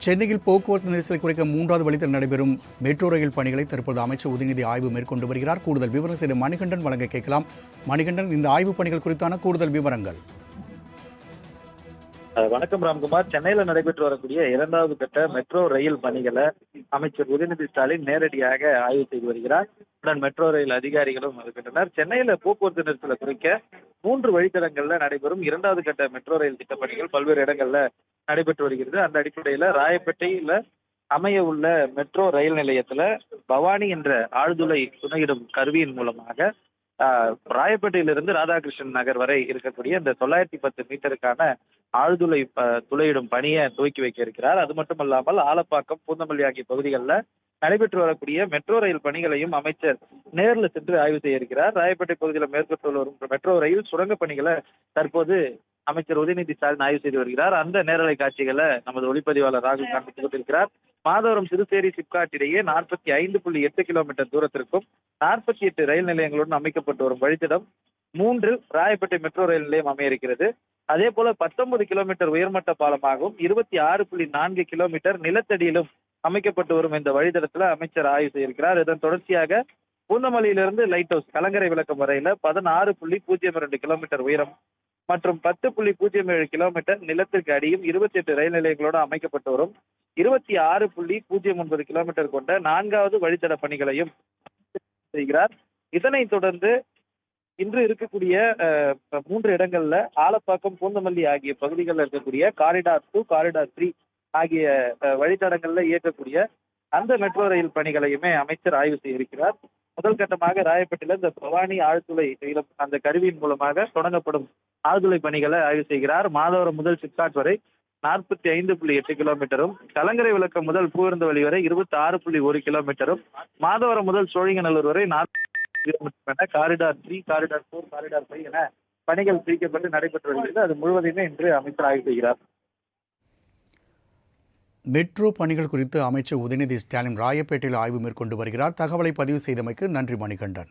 சென்னையில் போக்குவரத்து நெரிசலை குறைக்க 3வது வழித்தடம் நடைபெறும் மெட்ரோ ரயில் பணிகளை தற்போது அமைச்சர் உதயநிதி ஆய்வு மேற்கொண்டு வருகிறார். கூடுதல் விவரம் செய்த மணிகண்டன் வழங்க கேட்கலாம். மணிகண்டன், இந்த ஆய்வுப் பணிகள் குறித்தான கூடுதல் விவரங்கள். வணக்கம் ராம்குமார். சென்னையில நடைபெற்று வரக்கூடிய 2வது கட்ட மெட்ரோ ரயில் பணிகளை அமைச்சர் உதயநிதி ஸ்டாலின் நேரடியாக ஆய்வு செய்து வருகிறார். உடன் மெட்ரோ ரயில் அதிகாரிகளும் இருக்கின்றனர். சென்னையில போக்குவரத்து நெரிசலை குறைக்க 3 வழித்தடங்கள்ல நடைபெறும் 2வது கட்ட மெட்ரோ ரயில் திட்டப்பணிகள் பல்வேறு இடங்கள்ல நடைபெற்று வருகிறது. அந்த அடிப்படையில ராயப்பேட்டையில அமைய உள்ள மெட்ரோ ரயில் நிலையத்துல பவானி என்ற ஆழ்துளை துணையிடும் கருவியின் மூலமாக ராயப்பேட்டையிலிருந்து ராதாகிருஷ்ணன் நகர் வரை இருக்கக்கூடிய இந்த 910 மீட்டருக்கான ஆழ்துளை துளையிடும் பணியை துவக்கி வைக்க இருக்கிறார். அது மட்டுமல்லாமல் ஆலப்பாக்கம், பூந்தமல்லி ஆகிய பகுதிகளில் நடைபெற்று வரக்கூடிய மெட்ரோ ரயில் பணிகளையும் அமைச்சர் நேரில் சென்று ஆய்வு செய்ய இருக்கிறார். ராயப்பேட்டை பகுதியில் மேற்கொண்டு வரும் மெட்ரோ ரயில் சுரங்க பணிகளை தற்போது அமைச்சர் உதயநிதி ஸ்டாலின் ஆய்வு செய்து வருகிறார். அந்த நேரலை காட்சிகளை நமது ஒளிப்பதிவாளர் ராகுல் காண்பித்துக் கொண்டிருக்கிறார். மாதவரம் சிறுசேரி சிப்காட் இடையே 45.8 கிலோமீட்டர் தூரத்திற்கும் 48 ரயில் நிலையங்களுடன் அமைக்கப்பட்டு வரும் வழித்தடம் 3 ராயப்பேட்டை மெட்ரோ ரயில் நிலையம் அமைய இருக்கிறது. அதே போல 19 கிலோமீட்டர் உயர்மட்ட பாலமாகவும் 26.4 கிலோமீட்டர் நிலத்தடியிலும் அமைக்கப்பட்டு வரும் இந்த வழித்தடத்துல அமைச்சர் ஆய்வு செய்திருக்கிறார். இதன் தொடர்ச்சியாக பூந்தமல்லியிலிருந்து லைட் ஹவுஸ் கலங்கரை விளக்கம் வரையில 16.02 கிலோமீட்டர் உயரம் மற்றும் 10.07 கிலோமீட்டர் நிலத்திற்கு அடியும் 28 ரயில் நிலையங்களோடு அமைக்கப்பட்டு வரும் 26.09 கிலோமீட்டர் கொண்ட 4வது வழித்தட பணிகளையும் செய்கிறார். இதனைத் தொடர்ந்து இன்று இருக்கக்கூடிய 3 இடங்கள்ல ஆலப்பாக்கம், பூந்தமல்லி ஆகிய பகுதிகளில் இருக்கக்கூடிய காரிடார் 2, காரிடார் 3 ஆகிய வழித்தடங்கள்ல இயக்கக்கூடிய அந்த மெட்ரோ ரயில் பணிகளையுமே அமைச்சர் ஆய்வு செய்திருக்கிறார். முதல் கட்டமாக ராயப்பேட்டையில இந்த பவானி ஆழ்துளை அந்த கருவியின் மூலமாக தொடங்கப்படும் ஆழ்துளை பணிகளை ஆய்வு செய்கிறார். மாதவரம் முதல் சிப்காட் வரை 45.8 கிலோமீட்டரும், கலங்கரை விளக்கம் முதல் பூவிருந்தவழி வரை 26.1 கிலோமீட்டரும், மாதவரம் முதல் சோழிங்கநல்லூர் வரை 40 கிலோமீட்டர் என காரிடார் 3, காரிடார் 4, காரிடார் 5 என பணிகள் பிரிக்கப்பட்டு நடைபெற்று வருகிறது. அது முழுவதையுமே இன்று அமைச்சர் ஆய்வு செய்கிறார். மெட்ரோ பணிகள் குறித்து அமைச்சர் உதயநிதி ஸ்டாலின் ராயப்பேட்டையில் ஆய்வு மேற்கொண்டு வருகிறார். தகவலை பதிவு செய்தமைக்கு நன்றி மணிகண்டன்.